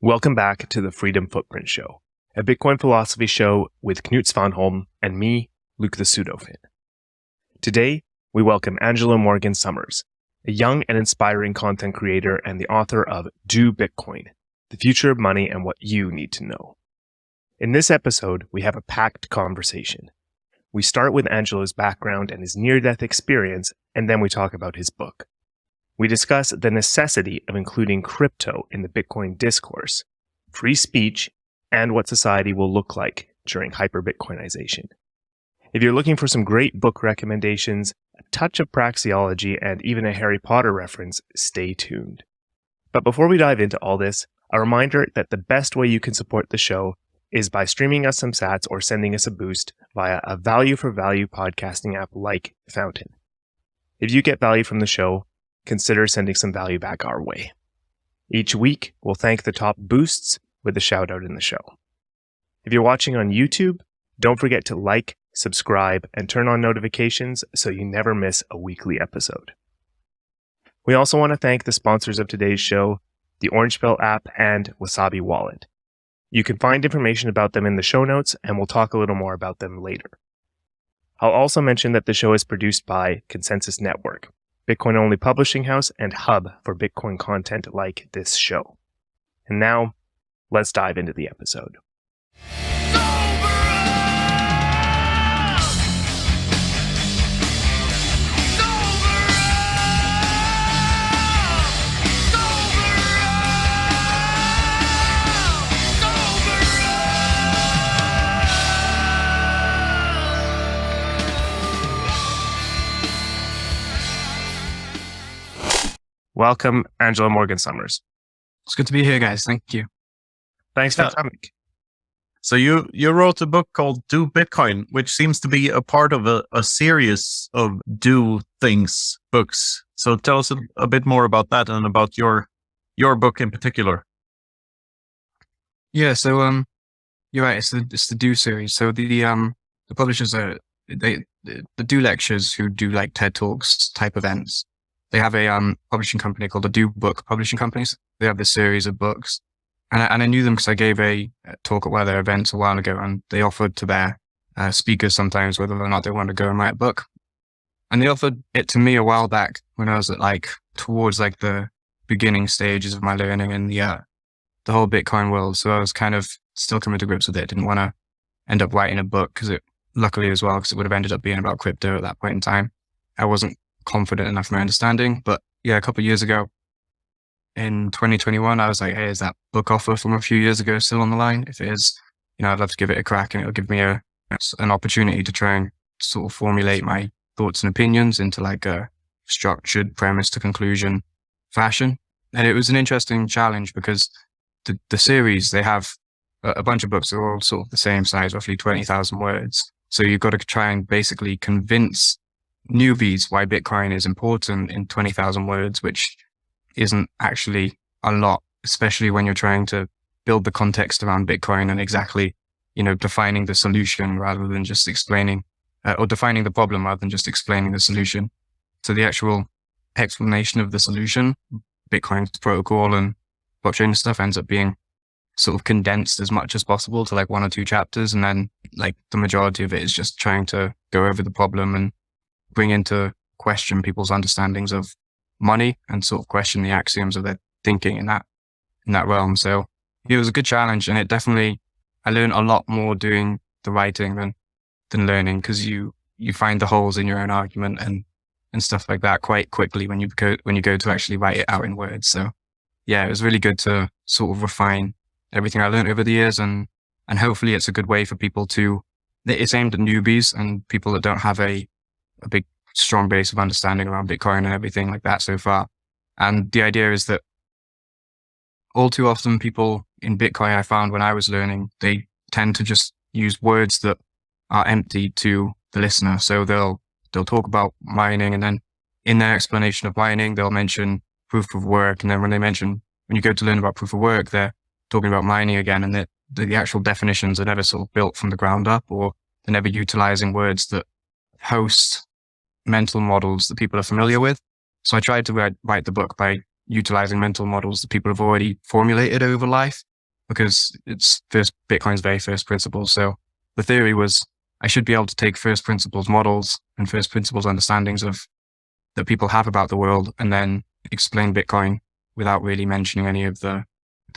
Welcome back to the Freedom Footprint Show, a Bitcoin philosophy show with Knut Svanholm and me, Luke the Pseudofin. Today, we welcome Angelo Morgan-Somers, a young and inspiring content creator and the author of Do Bitcoin, The Future of Money and What You Need to Know. In this episode, we have a packed conversation. We start with Angelo's background and his near-death experience, and then we talk about his book. We discuss the necessity of including crypto in the Bitcoin discourse, free speech, and what society will look like during hyperbitcoinization. If you're looking for some great book recommendations, a touch of praxeology, and even a Harry Potter reference, stay tuned. But before we dive into all this, a reminder that the best way you can support the show is by streaming us some sats or sending us a boost via a value-for-value podcasting app like Fountain. If you get value from the show, consider sending some value back our way. Each week, we'll thank the top boosts with a shout out in the show. If you're watching on YouTube, don't forget to like, subscribe, and turn on notifications so you never miss a weekly episode. We also want to thank the sponsors of today's show, the Orange Pill app and Wasabi Wallet. You can find information about them in the show notes, and we'll talk a little more about them later. I'll also mention that the show is produced by Consensus Network, Bitcoin-only publishing house and hub for Bitcoin content like this show. And now, let's dive into the episode. Welcome, Angelo Morgan-Somers. It's good to be here, guys. Thank you. Thanks for coming. So you wrote a book called Do Bitcoin, which seems to be a part of a series of do things books. So tell us a bit more about that and about your book in particular. Yeah, so you're right. It's the Do series. So the publishers the Do lectures who do like TED Talks type events. They have a publishing company called the Do Book Publishing Companies. They have this series of books. And I knew them because I gave a talk at one of their events a while ago, and they offered to their speakers sometimes whether or not they want to go and write a book. And they offered it to me a while back when I was at towards the beginning stages of my learning in the whole Bitcoin world. So I was kind of still coming to grips with it. Didn't want to end up writing a book because it would have ended up being about crypto at that point in time. I wasn't confident enough in my understanding. But yeah, a couple of years ago in 2021, I was like, hey, is that book offer from a few years ago still on the line? If it is, I'd love to give it a crack, and it'll give me an opportunity to try and sort of formulate my thoughts and opinions into a structured premise to conclusion fashion. And it was an interesting challenge because the series, they have a bunch of books that are all sort of the same size, roughly 20,000 words. So you've got to try and basically convince newbies why Bitcoin is important in 20,000 words, which isn't actually a lot, especially when you're trying to build the context around Bitcoin and exactly, defining the solution rather than just explaining, or defining the problem rather than just explaining the solution. So the actual explanation of the solution, Bitcoin's protocol and blockchain stuff, ends up being sort of condensed as much as possible to one or two chapters. And then the majority of it is just trying to go over the problem and bring into question people's understandings of money and sort of question the axioms of their thinking in that realm. So it was a good challenge, and I learned a lot more doing the writing than learning, because you find the holes in your own argument and stuff like that quite quickly when you go to actually write it out in words. So yeah, it was really good to sort of refine everything I learned over the years, and hopefully it's a good way for people it's aimed at newbies and people that don't have a big, strong base of understanding around Bitcoin and everything like that so far. And the idea is that all too often people in Bitcoin, I found when I was learning, they tend to just use words that are empty to the listener. So they'll talk about mining, and then in their explanation of mining, they'll mention proof of work. And then when you go to learn about proof of work, they're talking about mining again, and the actual definitions are never sort of built from the ground up, or they're never utilizing words that host mental models that people are familiar with. So I tried to write the book by utilizing mental models that people have already formulated over life, because it's Bitcoin's very first principles. So the theory was I should be able to take first principles models and first principles understandings that people have about the world and then explain Bitcoin without really mentioning any of the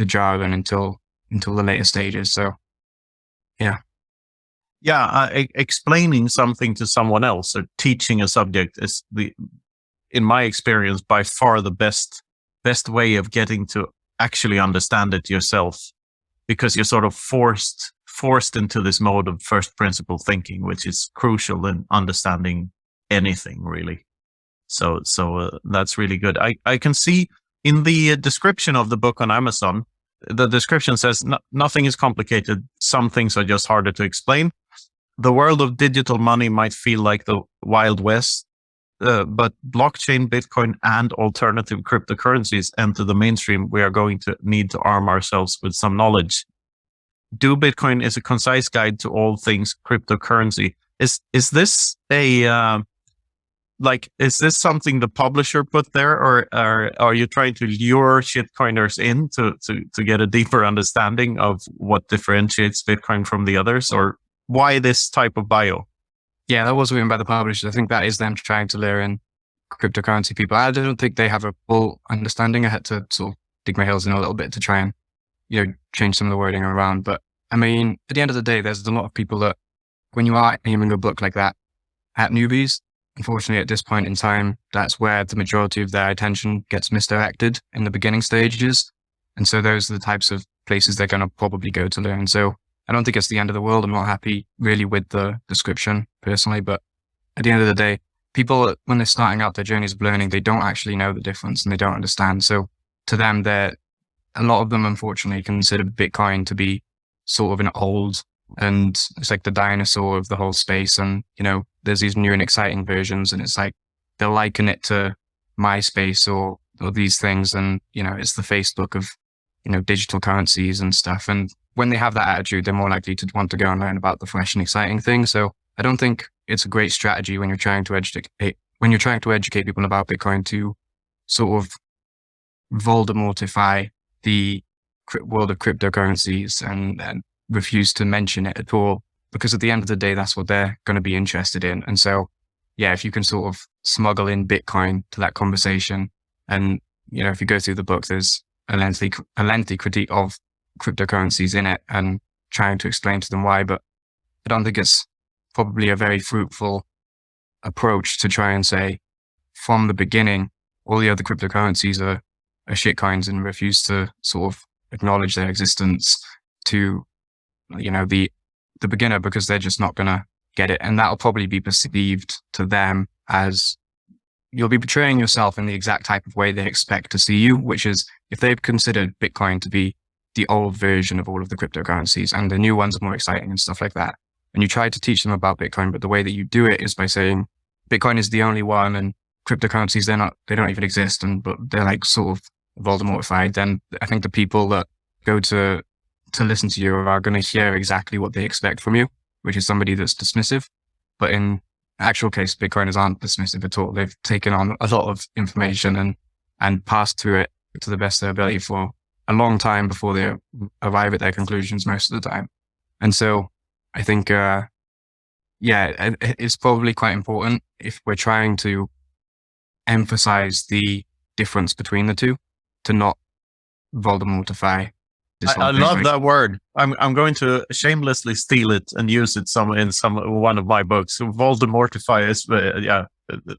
jargon until the later stages. So, yeah. Yeah, explaining something to someone else or teaching a subject is in my experience, by far the best way of getting to actually understand it yourself, because you're sort of forced into this mode of first principle thinking, which is crucial in understanding anything really. So that's really good. I can see in the description of the book on Amazon, the description says nothing is complicated. Some things are just harder to explain. The world of digital money might feel like the Wild West, but blockchain, Bitcoin, and alternative cryptocurrencies enter the mainstream. We are going to need to arm ourselves with some knowledge. Do Bitcoin is a concise guide to all things cryptocurrency. Is this is this something the publisher put there, or are you trying to lure shitcoiners in to get a deeper understanding of what differentiates Bitcoin from the others, or why this type of bio? Yeah, that was written by the publishers. I think that is them trying to lure in cryptocurrency people. I don't think they have a full understanding. I had to sort of dig my heels in a little bit to try and, change some of the wording around. But I mean, at the end of the day, there's a lot of people that when you are aiming a book like that at newbies, unfortunately, at this point in time, that's where the majority of their attention gets misdirected in the beginning stages. And so those are the types of places they're going to probably go to learn. So I don't think it's the end of the world. I'm not happy really with the description personally, but at the end of the day, people, when they're starting out their journeys of learning, they don't actually know the difference and they don't understand. So to them, a lot of them, unfortunately, consider Bitcoin to be sort of an old, and it's like the dinosaur of the whole space. And, there's these new and exciting versions, and it's like they'll liken it to MySpace or these things. And, it's the Facebook of, digital currencies and stuff. And when they have that attitude, they're more likely to want to go and learn about the fresh and exciting thing. So I don't think it's a great strategy when you're trying to educate people about Bitcoin to sort of Voldemortify the world of cryptocurrencies and refuse to mention it at all, because at the end of the day, that's what they're going to be interested in. And so, yeah, if you can sort of smuggle in Bitcoin to that conversation, and, if you go through the book, there's a lengthy critique of cryptocurrencies in it and trying to explain to them why, but I don't think it's probably a very fruitful approach to try and say from the beginning, all the other cryptocurrencies are shitcoins, and refuse to sort of acknowledge their existence to, the beginner, because they're just not going to get it. And that'll probably be perceived to them as you'll be betraying yourself in the exact type of way they expect to see you, which is if they've considered Bitcoin to be the old version of all of the cryptocurrencies and the new ones are more exciting and stuff like that, and you try to teach them about Bitcoin, but the way that you do it is by saying Bitcoin is the only one and cryptocurrencies, they don't even exist, but they're like sort of Voldemortified, then I think the people that go to listen to you are going to hear exactly what they expect from you, which is somebody that's dismissive. But in actual case, Bitcoiners aren't dismissive at all. They've taken on a lot of information and passed through it to the best of their ability for a long time before they arrive at their conclusions most of the time. And so I think, it's probably quite important if we're trying to emphasize the difference between the two to not Voldemortify. I love that word. I'm going to shamelessly steal it and use it in one of my books. So Voldemortify is,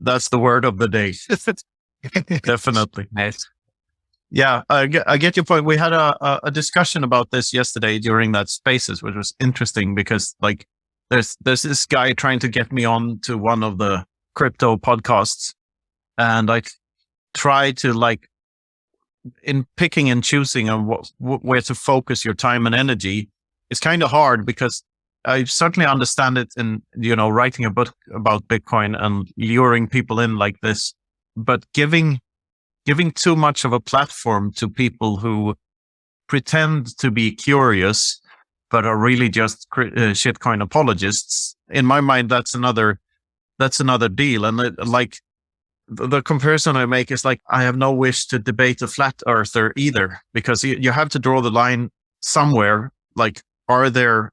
that's the word of the day. Definitely. Nice. Yeah, I get your point. We had a discussion about this yesterday during that Spaces, which was interesting because there's this guy trying to get me on to one of the crypto podcasts, and I try to in picking and choosing on where to focus your time and energy. It's kind of hard because I certainly understand it in, writing a book about Bitcoin and luring people in like this, but giving too much of a platform to people who pretend to be curious, but are really just shitcoin apologists. In my mind, that's another deal. And the comparison I make is I have no wish to debate a flat earther either, because you have to draw the line somewhere, like, are their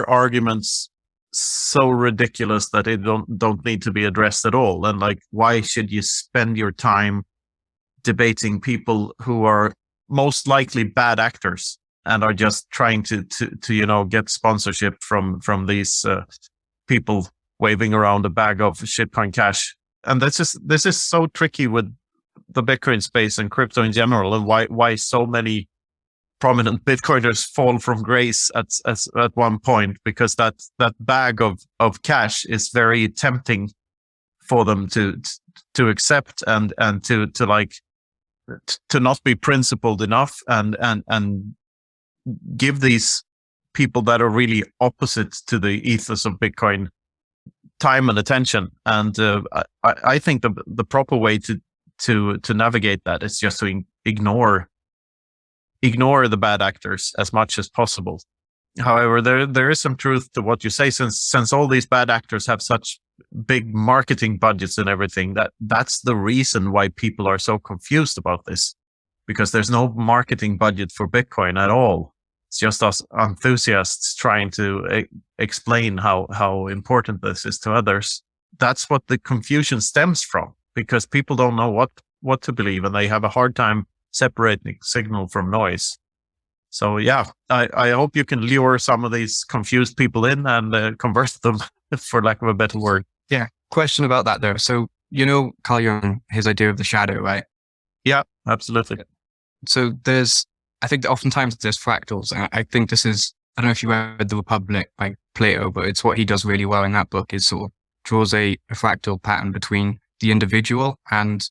arguments so ridiculous that they don't need to be addressed at all? And like, why should you spend your time debating people who are most likely bad actors and are just trying to get sponsorship from these people waving around a bag of shitcoin cash? And this is so tricky with the Bitcoin space and crypto in general, and why so many prominent Bitcoiners fall from grace at one point, because that bag of cash is very tempting for them to accept and to not be principled enough and give these people that are really opposite to the ethos of Bitcoin time and attention. And I think the proper way to navigate that is just to ignore the bad actors as much as possible. However, there is some truth to what you say, since all these bad actors have such big marketing budgets and everything, that's the reason why people are so confused about this, because there's no marketing budget for Bitcoin at all. It's just us enthusiasts trying to explain how important this is to others. That's what the confusion stems from, because people don't know what to believe, and they have a hard time separating signal from noise. So yeah, I hope you can lure some of these confused people in and convert them, for lack of a better word. Yeah. Question about that though. So, Carl Jung, his idea of the shadow, right? Yeah, absolutely. So I think that oftentimes there's fractals. And I think this is, I don't know if you read The Republic by Plato, but it's what he does really well in that book, is sort of draws a fractal pattern between the individual and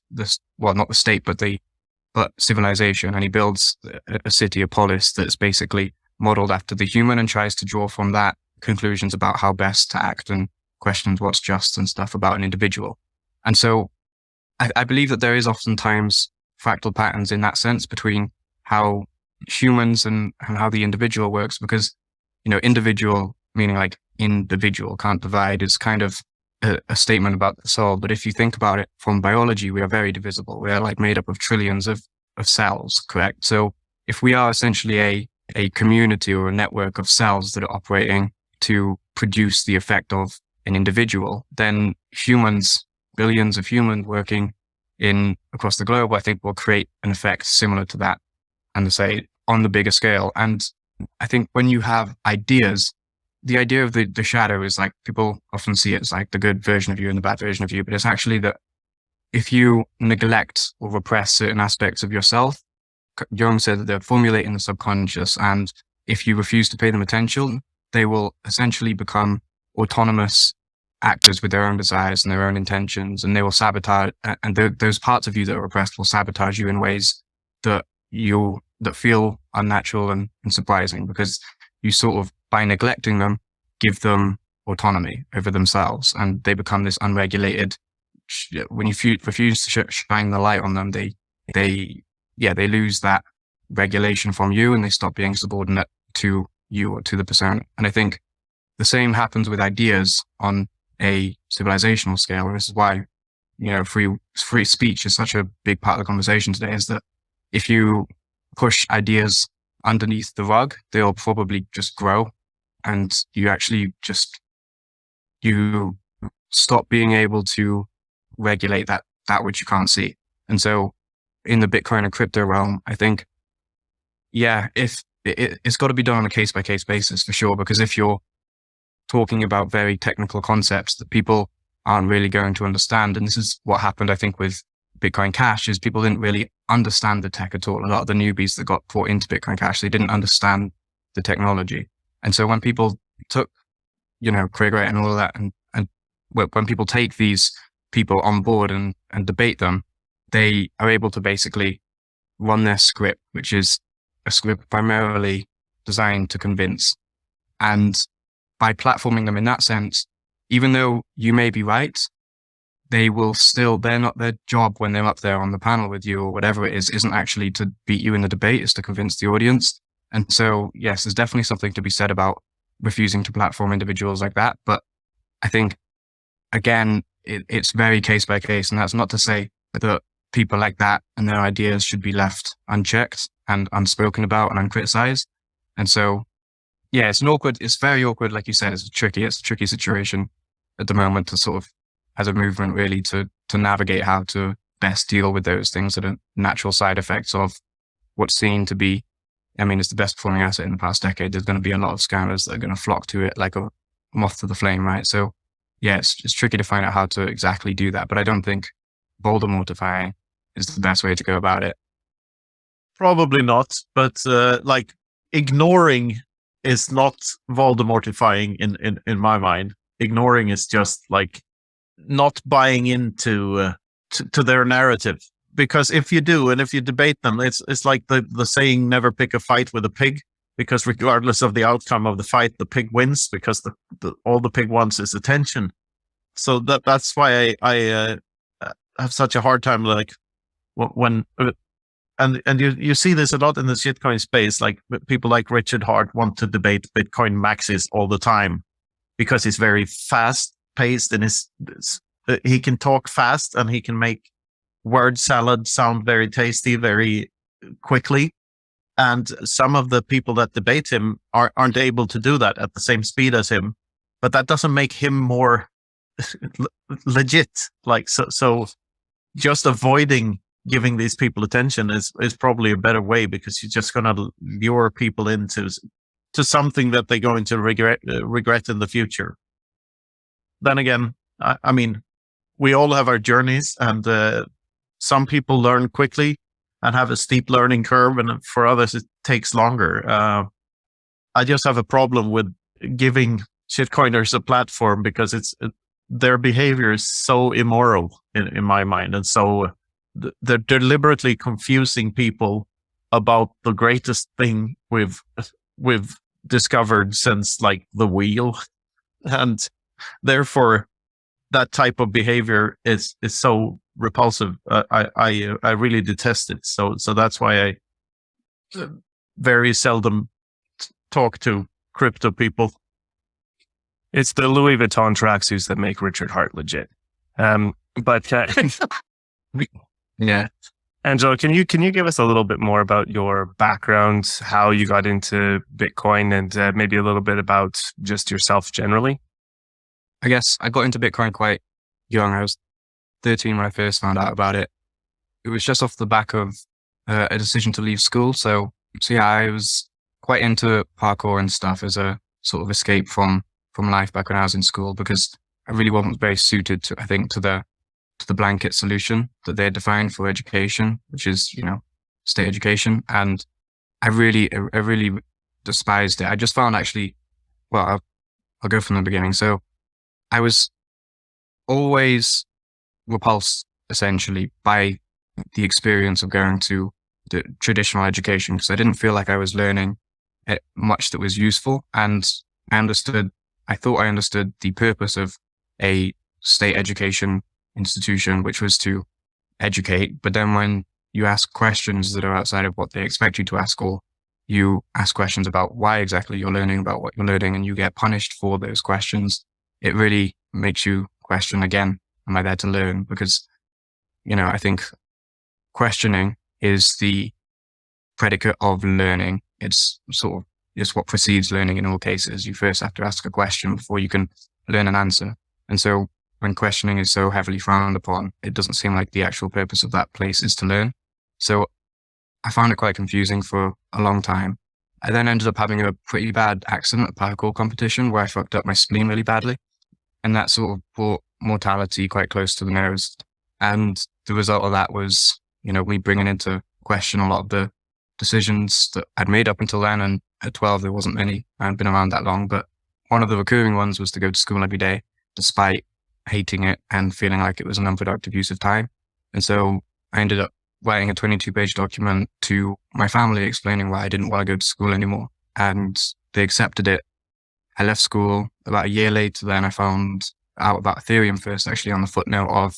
not the state, but civilization. And he builds a city, a polis, that's basically modeled after the human, and tries to draw from that conclusions about how best to act and questions what's just and stuff about an individual. And so I believe that there is oftentimes fractal patterns in that sense between how humans and how the individual works, because, individual meaning like individual, can't divide, is kind of a statement about the soul. But if you think about it from biology, we are very divisible. We are like made up of trillions of cells, correct? So if we are essentially a community or a network of cells that are operating to produce the effect of an individual, then humans, billions of humans working across the globe, I think will create an effect similar to that, and to say on the bigger scale. And I think when you have ideas, the idea of the shadow is like, people often see it as like the good version of you and the bad version of you, but it's actually that if you neglect or repress certain aspects of yourself, Jung said that they're formulated in the subconscious, and if you refuse to pay them attention, they will essentially become autonomous actors with their own desires and their own intentions, and they will sabotage, and those parts of you that are repressed will sabotage you in ways that feel unnatural and surprising, because you sort of, by neglecting them, give them autonomy over themselves, and they become this unregulated. When you refuse to shine the light on them, they lose that regulation from you, and they stop being subordinate to you or to the persona. And I think the same happens with ideas on a civilizational scale. This is why, free speech is such a big part of the conversation today, is that if you push ideas underneath the rug, they'll probably just grow, and you actually you stop being able to regulate that which you can't see. And so in the Bitcoin and crypto realm, I think, if it's got to be done on a case by case basis for sure, because if you're talking about very technical concepts that people aren't really going to understand, and this is what happened, I think, with Bitcoin Cash, is people didn't really understand the tech at all. A lot of the newbies that got brought into Bitcoin Cash, they didn't understand the technology. And so when people took, Craig Wright and all of that, and when people take these people on board and debate them, they are able to basically run their script, which is a script primarily designed to convince. And by platforming them in that sense, even though you may be right, they will still, their job when they're up there on the panel with you or whatever it is, isn't actually to beat you in the debate, it's to convince the audience. And so, yes, there's definitely something to be said about refusing to platform individuals like that. But I think, again, it's very case by case. And that's not to say that people like that and their ideas should be left unchecked. and unspoken about and uncriticized. And so, yeah, it's very awkward. Like you said, it's a tricky situation at the moment to sort of, as a movement really, to navigate how to best deal with those things that are natural side effects of what's seen to be, I mean, it's the best performing asset in the past decade. There's going to be a lot of scammers that are going to flock to it like a moth to the flame, right? So yeah, it's tricky to find out how to exactly do that. But I don't think Voldemortifying is the best way to go about it. Probably not, but like ignoring is not Voldemortifying in my mind. Ignoring is just like not buying into to their narrative. Because if you do, and if you debate them, it's like the saying, never pick a fight with a pig, because regardless of the outcome of the fight, the pig wins, because all the pig wants is attention. So that's why I have such a hard time, like when, and you see this a lot in the shitcoin space, like people like Richard Hart want to debate Bitcoin maxis all the time, because he's very fast paced and he can talk fast and he can make word salad sound very tasty very quickly. And some of the people that debate him aren't able to do that at the same speed as him, but that doesn't make him more legit. Like, so just avoiding giving these people attention is probably a better way, because you're just going to lure people into something that they're going to regret in the future. Then again, I mean, we all have our journeys, and some people learn quickly and have a steep learning curve, and for others it takes longer. I just have a problem with giving shitcoiners a platform, because their behavior is so immoral in my mind, and so they're deliberately confusing people about the greatest thing we've discovered since like the wheel, and therefore that type of behavior is so repulsive. I really detest it. So that's why I very seldom talk to crypto people. It's the Louis Vuitton tracksuits that make Richard Hart legit. But Yeah. Angelo, can you give us a little bit more about your background, how you got into Bitcoin, and maybe a little bit about just yourself generally? I guess I got into Bitcoin quite young. I was 13 when I first found out about it. It was just off the back of a decision to leave school. So yeah, I was quite into parkour and stuff as a sort of escape from life back when I was in school, because I really wasn't very suited to the blanket solution that they had defined for education, which is, state education. And I really despised it. I just found I'll go from the beginning. So I was always repulsed essentially by the experience of going to the traditional education, because I didn't feel like I was learning much that was useful. And I thought I understood the purpose of a state education institution, which was to educate. But then when you ask questions that are outside of what they expect you to ask, or you ask questions about why exactly you're learning about what you're learning, and you get punished for those questions, it really makes you question again, am I there to learn? Because, I think questioning is the predicate of learning. It's what precedes learning in all cases. You first have to ask a question before you can learn an answer. And so when questioning is so heavily frowned upon, it doesn't seem like the actual purpose of that place is to learn. So I found it quite confusing for a long time. I then ended up having a pretty bad accident at a parkour competition where I fucked up my spleen really badly. And that sort of brought mortality quite close to the nose. And the result of that was, me bringing into question a lot of the decisions that I'd made up until then. And at 12, there wasn't many. I hadn't been around that long, but one of the recurring ones was to go to school every day, despite hating it and feeling like it was an unproductive use of time. And so I ended up writing a 22-page document to my family explaining why I didn't want to go to school anymore. And they accepted it. I left school. About a year later, then I found out about Ethereum first, actually on the footnote of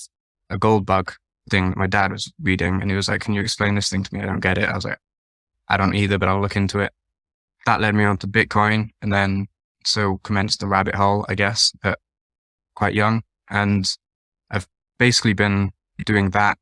a gold bug thing that my dad was reading. And he was like, can you explain this thing to me? I don't get it. I was like, I don't either, but I'll look into it. That led me on to Bitcoin, and then so commenced the rabbit hole, I guess, at quite young. And I've basically been doing that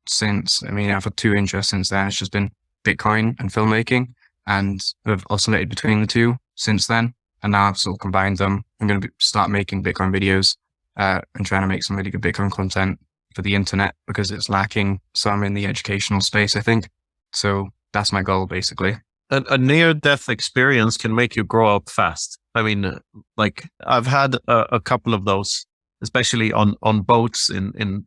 since. I've had two interests since then. It's just been Bitcoin and filmmaking, and have oscillated between the two since then. And now I've sort of combined them. I'm going to start making Bitcoin videos and trying to make some really good Bitcoin content for the internet, because it's lacking some in the educational space, I think. So that's my goal, basically. A near-death experience can make you grow up fast. I mean, like I've had a couple of those, especially on boats in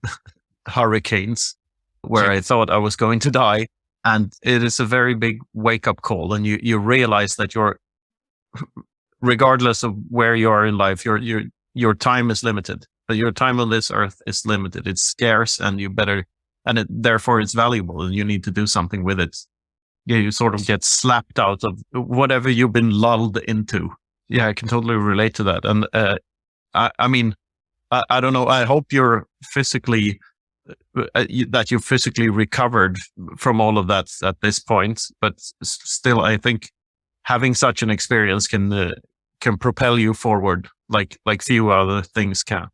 hurricanes, where I thought I was going to die. And it is a very big wake-up call. And you realize that regardless of where you are in life, your time is limited. But your time on this earth is limited. It's scarce, and therefore it's valuable, and you need to do something with it. Yeah, you sort of get slapped out of whatever you've been lulled into. Yeah, I can totally relate to that. And I mean, I don't know. I hope you're physically that you physically recovered from all of that at this point. But still, I think having such an experience can propel you forward like few other things can.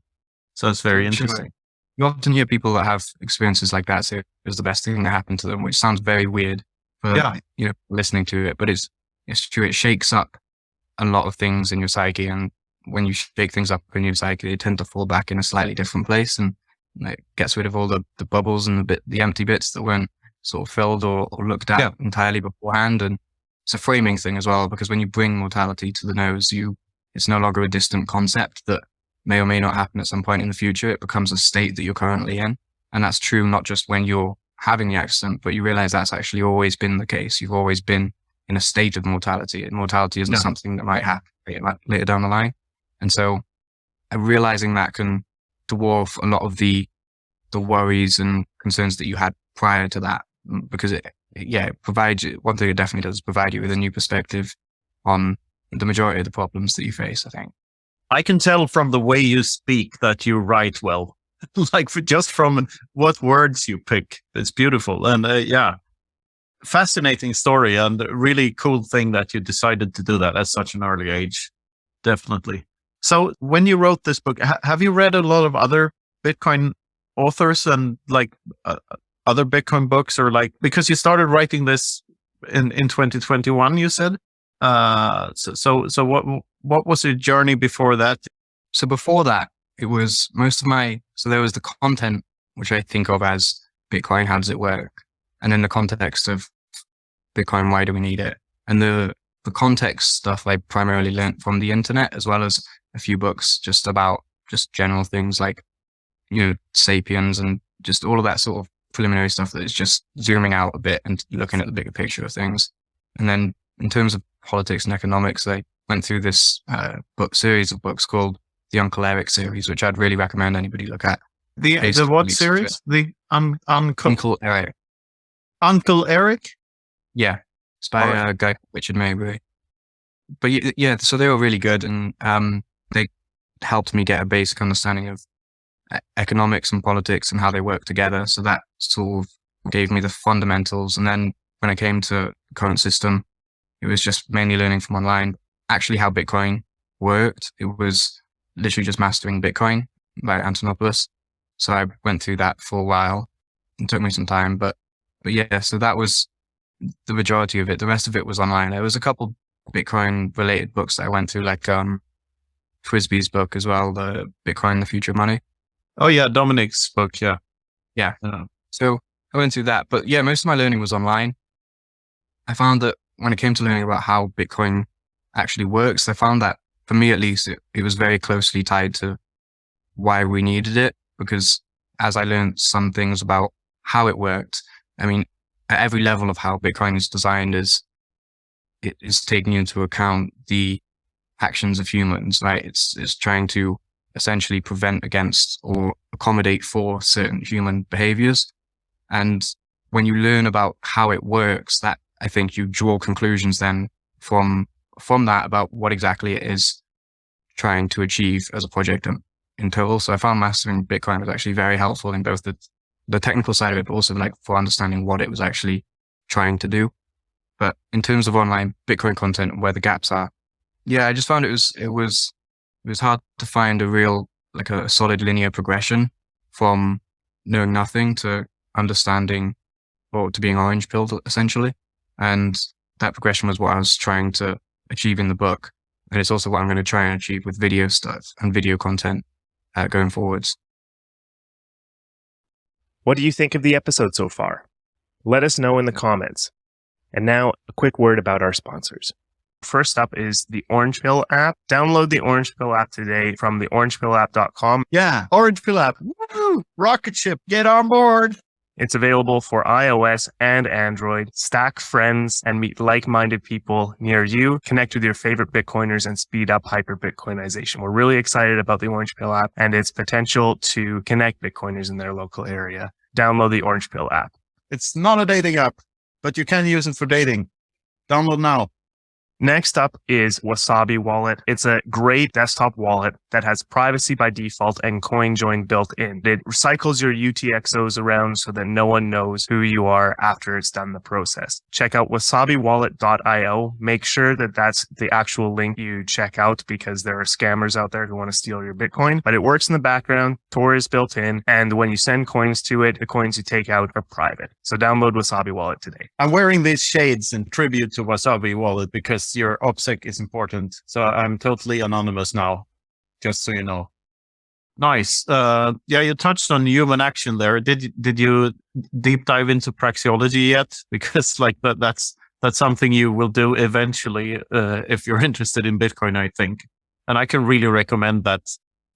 So it's very interesting. You often hear people that have experiences like that say it was the best thing that happened to them, which sounds very weird for listening to it, but it's true. It shakes up a lot of things in your psyche, and when you shake things up in your psyche, they tend to fall back in a slightly different place, and it gets rid of all the bubbles and the empty bits that weren't sort of filled or looked at entirely beforehand. And it's a framing thing as well, because when you bring mortality to the nose, it's no longer a distant concept that may or may not happen at some point in the future. It becomes a state that you're currently in. And that's true not just when you're having the accident, but you realize that's actually always been the case. You've always been in a state of mortality, and mortality isn't something that might happen later down the line. And so realizing that can dwarf a lot of the worries and concerns that you had prior to that, because it provides you, one thing it definitely does, provide you with a new perspective on the majority of the problems that you face, I think. I can tell from the way you speak that you write well, like just from what words you pick. It's beautiful. And fascinating story, and a really cool thing that you decided to do that at such an early age. Definitely. So when you wrote this book, have you read a lot of other Bitcoin authors and like other Bitcoin books, or like, because you started writing this in 2021, you said? So what was your journey before that? So before that, it was so there was the content, which I think of as Bitcoin, how does it work? And then the context of Bitcoin, why do we need it? And the context stuff I primarily learned from the internet, as well as a few books just about just general things like, Sapiens and just all of that sort of preliminary stuff that is just zooming out a bit and looking at the bigger picture of things. And then in terms of politics and economics, I went through this series of books called the Uncle Eric series, which I'd really recommend anybody look at. The what series? The Uncle Eric. Uncle Eric? Yeah. It's by a guy, Richard Maybury. But so they were really good, and they helped me get a basic understanding of economics and politics and how they work together. So that sort of gave me the fundamentals. And then when I came to the current system, it was just mainly learning from online. Actually, how Bitcoin worked, it was literally just Mastering Bitcoin by Antonopoulos. So I went through that for a while. It took me some time, but so that was the majority of it. The rest of it was online. There was a couple Bitcoin related books that I went through, like Twisby's book as well, the Bitcoin, the Future of Money. Oh yeah, Dominic's book. Yeah. So I went through that, but most of my learning was online. I found that when it came to learning about how Bitcoin actually works, I found that, for me at least, it was very closely tied to why we needed it, because as I learned some things about how it worked, I mean, at every level of how Bitcoin is designed it is taking into account the actions of humans, right? It's trying to essentially prevent against or accommodate for certain human behaviors. And when you learn about how it works, that I think you draw conclusions then from that about what exactly it is trying to achieve as a project in total. So I found Mastering Bitcoin was actually very helpful in both the technical side of it, but also like for understanding what it was actually trying to do. But in terms of online Bitcoin content and where the gaps are, I just found it was hard to find a solid linear progression from knowing nothing to understanding or to being orange pilled, essentially. And that progression was what I was trying to achieve in the book. And it's also what I'm going to try and achieve with video stuff and video content going forwards. What do you think of the episode so far? Let us know in the comments. And now, a quick word about our sponsors. First up is the Orange Pill app. Download the Orange Pill app today from the orangepillapp.com. Yeah, Orange Pill app. Woo! Rocket ship, get on board. It's available for iOS and Android. Stack friends and meet like-minded people near you. Connect with your favorite Bitcoiners and speed up Hyperbitcoinization. We're really excited about the Orange Pill app and its potential to connect Bitcoiners in their local area. Download the Orange Pill app. It's not a dating app, but you can use it for dating. Download now. Next up is Wasabi Wallet. It's a great desktop wallet that has privacy by default and CoinJoin built in. It recycles your UTXOs around so that no one knows who you are after it's done the process. Check out wasabiwallet.io. Make sure that that's the actual link you check out because there are scammers out there who want to steal your Bitcoin. But it works in the background. Tor is built in. And when you send coins to it, the coins you take out are private. So download Wasabi Wallet today. I'm wearing these shades in tribute to Wasabi Wallet because your OPSEC is important. So I'm totally anonymous now, just so you know. Nice. Yeah, you touched on human action there. Did you deep dive into praxeology yet? Because like that's something you will do eventually if you're interested in Bitcoin, I think. And I can really recommend that,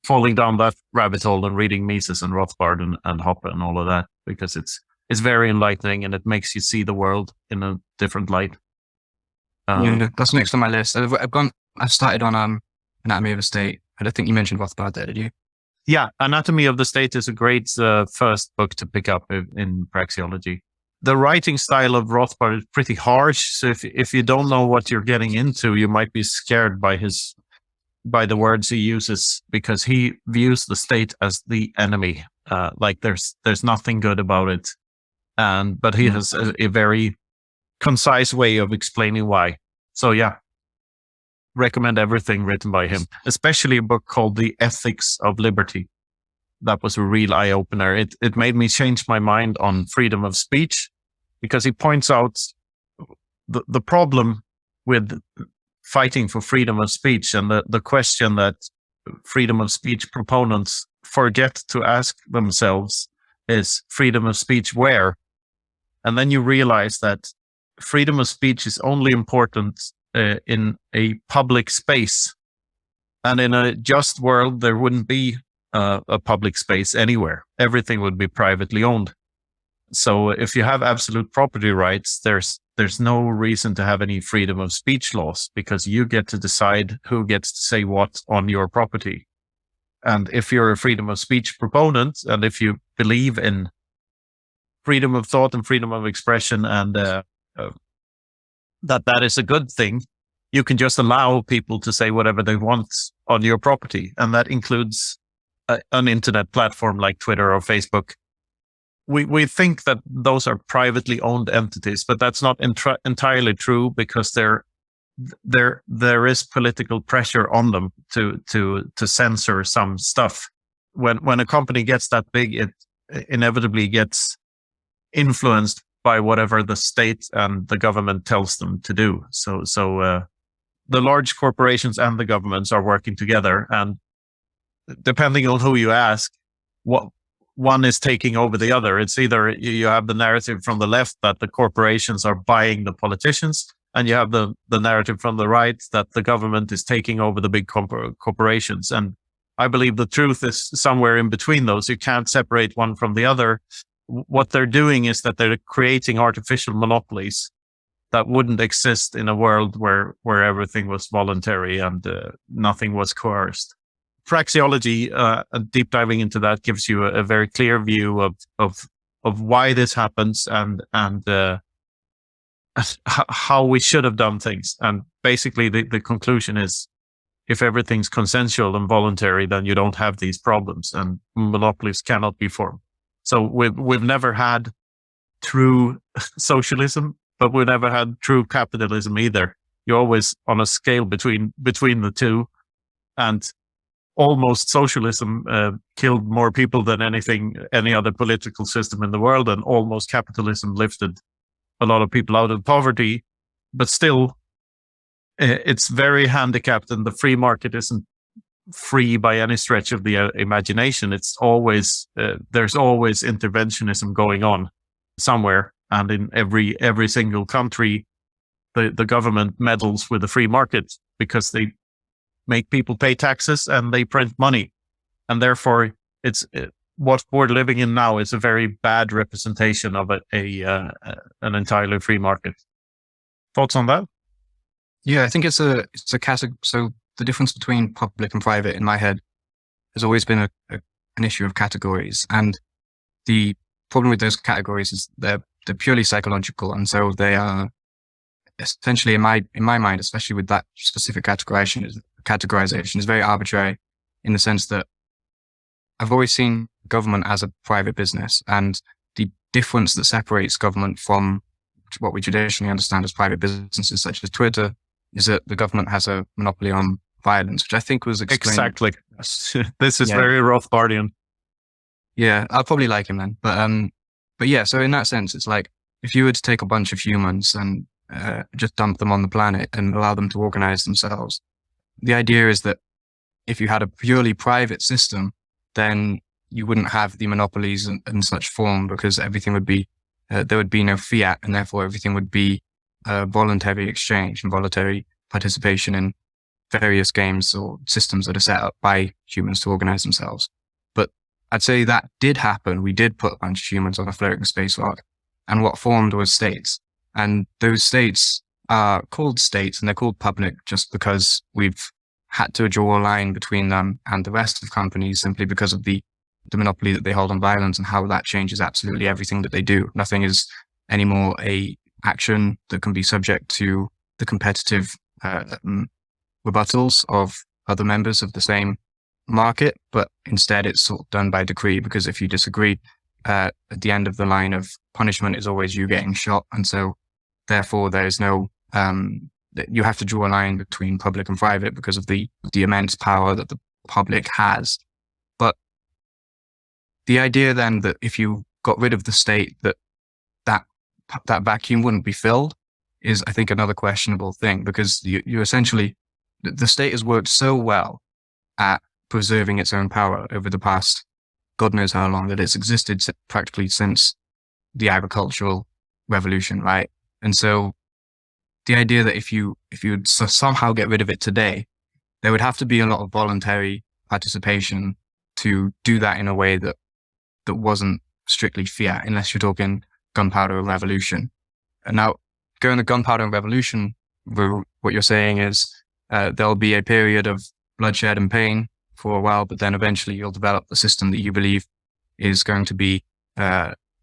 falling down that rabbit hole and reading Mises and Rothbard and Hoppe and all of that, because it's very enlightening and it makes you see the world in a different light. Yeah, that's next on my list. I've started on Anatomy of a State. I don't think you mentioned Rothbard there, did you? Yeah, Anatomy of the State is a great first book to pick up in praxeology. The writing style of Rothbard is pretty harsh, so if you don't know what you're getting into, you might be scared by the words he uses, because he views the state as the enemy. Like there's nothing good about it, but he has a very concise way of explaining why. So yeah, recommend everything written by him, especially a book called The Ethics of Liberty. That was a real eye-opener. It made me change my mind on freedom of speech, because he points out the problem with fighting for freedom of speech and the question that freedom of speech proponents forget to ask themselves is freedom of speech where? And then you realize that freedom of speech is only important in a public space. And in a just world, there wouldn't be a public space anywhere. Everything would be privately owned. So if you have absolute property rights, there's no reason to have any freedom of speech laws, because you get to decide who gets to say what on your property. And if you're a freedom of speech proponent, and if you believe in freedom of thought and freedom of expression, and that is a good thing, you can just allow people to say whatever they want on your property. And that includes an internet platform like Twitter or Facebook. We think that those are privately owned entities, but that's not entirely true, because there is political pressure on them to censor some stuff. When a company gets that big, it inevitably gets influenced by whatever the state and the government tells them to do. So the large corporations and the governments are working together, and depending on who you ask, what one is taking over the other. It's either you have the narrative from the left that the corporations are buying the politicians, and you have the narrative from the right that the government is taking over the big corporations. And I believe the truth is somewhere in between those. You can't separate one from the other. What they're doing is that they're creating artificial monopolies that wouldn't exist in a world where everything was voluntary and nothing was coerced. Praxeology, deep diving into that, gives you a very clear view of why this happens and how we should have done things. And basically, the conclusion is, if everything's consensual and voluntary, then you don't have these problems, and monopolies cannot be formed. So we've never had true socialism, but we've never had true capitalism either. You're always on a scale between the two, and almost socialism killed more people than any other political system in the world, and almost capitalism lifted a lot of people out of poverty, but still it's very handicapped, and the free market isn't free by any stretch of the imagination. It's always there's always interventionism going on somewhere, and in every single country, the government meddles with the free market because they make people pay taxes and they print money, and therefore what we're living in now is a very bad representation of an entirely free market. Thoughts on that? Yeah, I think it's a category. So the difference between public and private in my head has always been an issue of categories. And the problem with those categories is they're purely psychological. And so they are essentially, in my mind, especially with that specific categorization is very arbitrary, in the sense that I've always seen government as a private business, and the difference that separates government from what we traditionally understand as private businesses, such as Twitter, is that the government has a monopoly on violence, which I think was explained. Exactly. This is very Rothbardian. Yeah, I'll probably like him then. But yeah, so in that sense, it's like if you were to take a bunch of humans and just dump them on the planet and allow them to organize themselves, the idea is that if you had a purely private system, then you wouldn't have the monopolies in such form, because everything would be, there would be no fiat, and therefore everything would be voluntary exchange and voluntary participation in various games or systems that are set up by humans to organize themselves. But I'd say that did happen. We did put a bunch of humans on a floating space rock, and what formed was states. And those states are called states, and they're called public just because we've had to draw a line between them and the rest of companies, simply because of the monopoly that they hold on violence and how that changes absolutely everything that they do. Nothing is anymore a action that can be subject to the competitive rebuttals of other members of the same market, but instead it's sort of done by decree, because if you disagree, at the end of the line of punishment is always you getting shot. And so therefore there is no, you have to draw a line between public and private because of the immense power that the public has. But the idea then that if you got rid of the state, that vacuum wouldn't be filled is, I think, another questionable thing, because you essentially, the state has worked so well at preserving its own power over the past God knows how long, that it's existed practically since the agricultural revolution, right? And so the idea that if you would somehow get rid of it today, there would have to be a lot of voluntary participation to do that in a way that wasn't strictly fiat, unless you're talking gunpowder revolution. And now, going to gunpowder revolution, what you're saying is there'll be a period of bloodshed and pain for a while, but then eventually you'll develop the system that you believe is going to be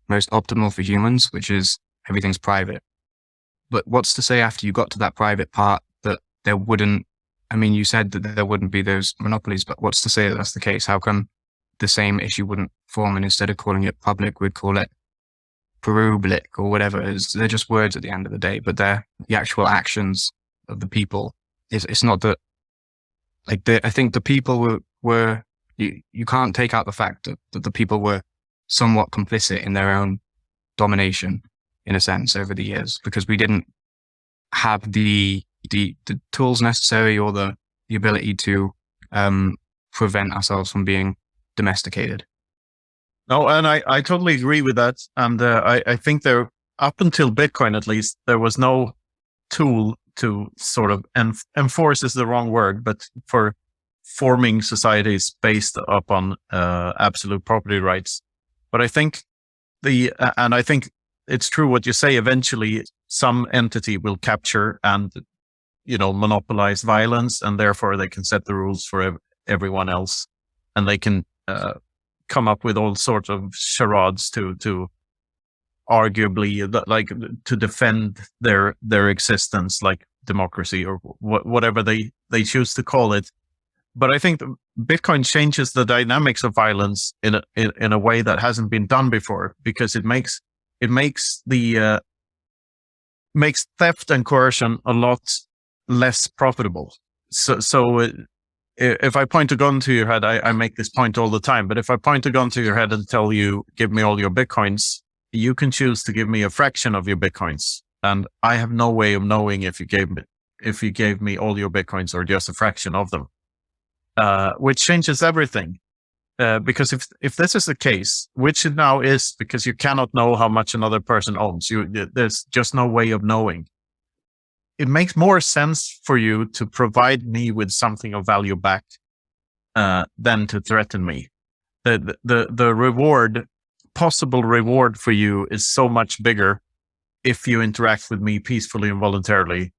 most optimal for humans, which is everything's private. But what's to say after you got to that private part that there wouldn't, I mean, you said that there wouldn't be those monopolies, but what's to say that that's the case? How come the same issue wouldn't form, and instead of calling it public, we'd call it public or whatever it is? They're just words at the end of the day, but they're the actual actions of the people. It's not that, like, I think the people were you can't take out the fact that the people were somewhat complicit in their own domination, in a sense, over the years, because we didn't have the tools necessary or the ability to prevent ourselves from being domesticated. No, and I totally agree with that. And I think there, up until Bitcoin at least, there was no tool to sort of enforce is the wrong word, but for forming societies based upon absolute property rights. But I think I think it's true what you say. Eventually, some entity will capture and, monopolize violence, and therefore they can set the rules for everyone else, and they can come up with all sorts of charades to arguably, like, to defend their existence, like democracy or whatever they choose to call it. But I think Bitcoin changes the dynamics of violence in a way that hasn't been done before, because it makes theft and coercion a lot less profitable. So if I point a gun to your head, I make this point all the time, but if I point a gun to your head and tell you, give me all your Bitcoins, you can choose to give me a fraction of your Bitcoins, and I have no way of knowing if you gave me all your Bitcoins or just a fraction of them, which changes everything. Because if this is the case, which it now is, because you cannot know how much another person owns, there's just no way of knowing. It makes more sense for you to provide me with something of value back than to threaten me. The reward, possible reward for you, is so much bigger if you interact with me peacefully and voluntarily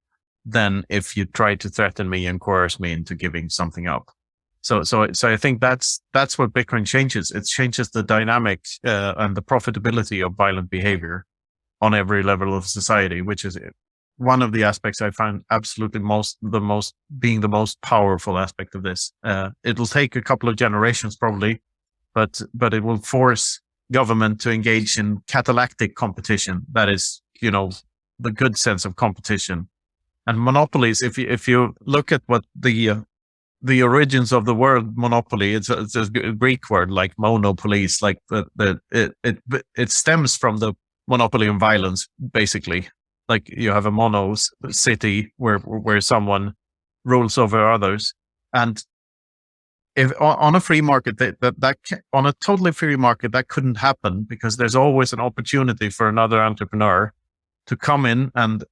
than if you try to threaten me and coerce me into giving something up. So I think that's what Bitcoin changes. It changes the dynamic and the profitability of violent behavior on every level of society, which is one of the aspects I find absolutely the most powerful aspect of this. It will take a couple of generations probably, but it will force government to engage in catalactic competition. That is, the good sense of competition. And monopolies, if you look at what the origins of the word monopoly, it's a Greek word like monopolies, like it stems from the monopoly of violence, basically. Like you have a mono city where someone rules over others, and if on a free market on a totally free market that couldn't happen, because there's always an opportunity for another entrepreneur to come in and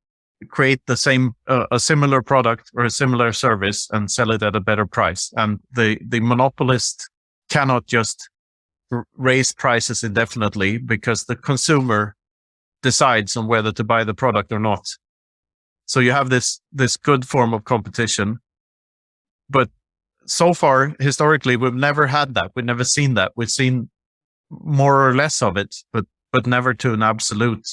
create the same a similar product or a similar service and sell it at a better price. And the monopolist cannot just raise prices indefinitely because the consumer decides on whether to buy the product or not. So you have this good form of competition, but so far historically we've never had that. We've never seen that. We've seen more or less of it, but never to an absolute.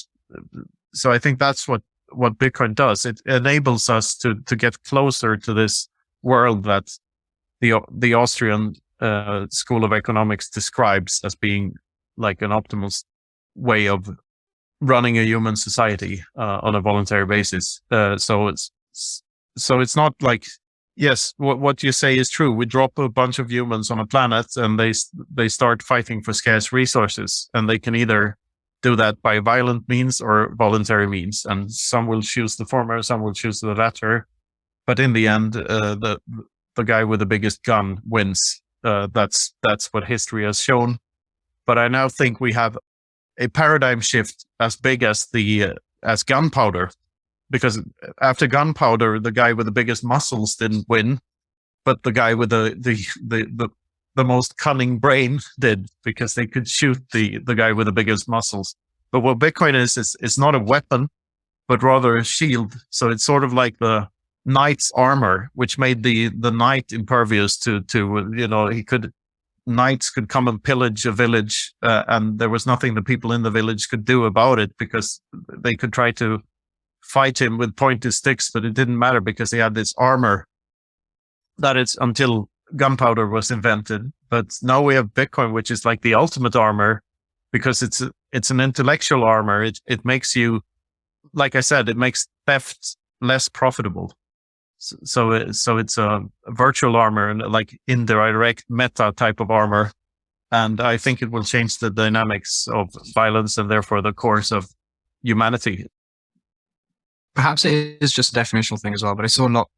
So I think that's what Bitcoin does. It enables us to get closer to this world that the Austrian School of Economics describes as being like an optimal way of running a human society on a voluntary basis. So it's not like, yes, what you say is true. We drop a bunch of humans on a planet and they start fighting for scarce resources, and they can either do that by violent means or voluntary means. And some will choose the former, some will choose the latter. But in the end, the guy with the biggest gun wins. That's what history has shown. But I now think we have a paradigm shift as big as as gunpowder, because after gunpowder, the guy with the biggest muscles didn't win, but the guy with the most cunning brain did, because they could shoot the guy with the biggest muscles. But what Bitcoin is not a weapon, but rather a shield. So it's sort of like the knight's armor, which made the knight impervious to knights could come and pillage a village, and there was nothing the people in the village could do about it, because they could try to fight him with pointed sticks, but it didn't matter because he had this armor. That is until gunpowder was invented. But now we have Bitcoin, which is like the ultimate armor, because it's an intellectual armor. It makes you, like I said, it makes theft less profitable. So it's a virtual armor and like indirect meta type of armor. And I think it will change the dynamics of violence and therefore the course of humanity. Perhaps it is just a definitional thing as well, but I saw a lot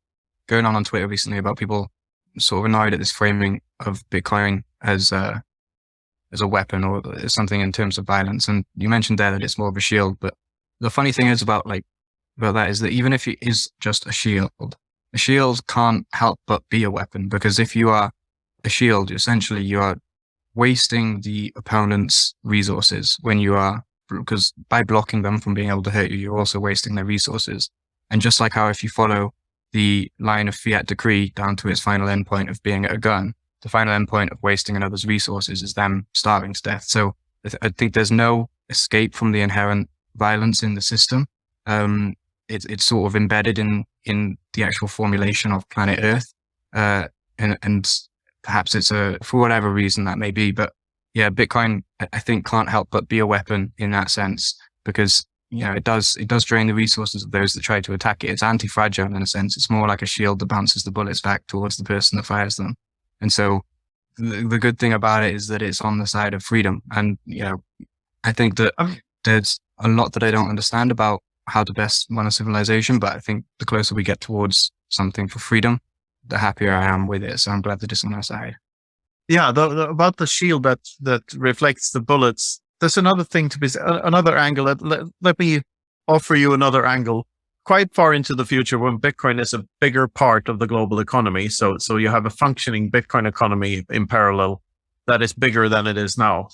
going on Twitter recently about people sort of annoyed at this framing of Bitcoin as a weapon or something in terms of violence. And you mentioned there that it's more of a shield, but the funny thing is about that is that even if it is just a shield can't help but be a weapon, because if you are a shield, essentially you are wasting the opponent's resources because by blocking them from being able to hurt you, you're also wasting their resources. And just like how if you follow the line of Fiat decree down to its final endpoint of being a gun, the final endpoint of wasting another's resources is them starving to death. So I think there's no escape from the inherent violence in the system. It's sort of embedded in the actual formulation of planet Earth. And perhaps it's for whatever reason that may be, but yeah, Bitcoin, I think, can't help but be a weapon in that sense, because, it does drain the resources of those that try to attack it. It's anti-fragile in a sense. It's more like a shield that bounces the bullets back towards the person that fires them. And so the good thing about it is that it's on the side of freedom. And, I think that there's a lot that I don't understand about how to best run a civilization, but I think the closer we get towards something for freedom, the happier I am with it. So I'm glad that it's on our side. Yeah, about the shield that reflects the bullets. There's another thing to be another angle. Let me offer you another angle. Quite far into the future, when Bitcoin is a bigger part of the global economy, so you have a functioning Bitcoin economy in parallel that is bigger than it is now.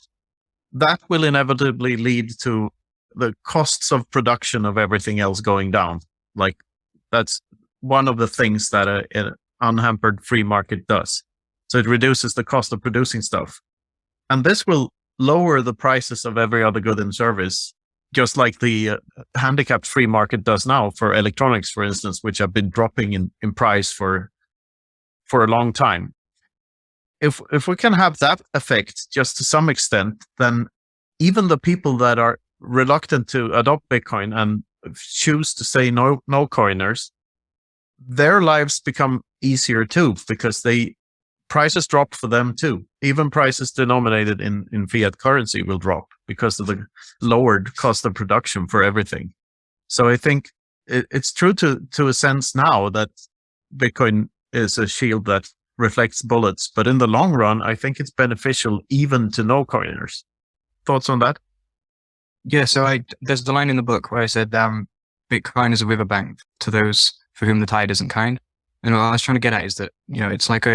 That will inevitably lead to the costs of production of everything else going down. Like, that's one of the things that an unhampered free market does. So it reduces the cost of producing stuff. And this will lower the prices of every other good and service, just like the handicapped free market does now for electronics, for instance, which have been dropping in price for a long time. If we can have that effect just to some extent, then even the people that are reluctant to adopt Bitcoin and choose to say no coiners, their lives become easier too, because prices drop for them too. Even prices denominated in fiat currency will drop because of the lowered cost of production for everything. So I think it's true to a sense now that Bitcoin is a shield that reflects bullets, but in the long run, I think it's beneficial even to no coiners. Thoughts on that? Yeah, so there's the line in the book where I said, Bitcoin is a riverbank to those for whom the tide isn't kind. And what I was trying to get at is that, it's like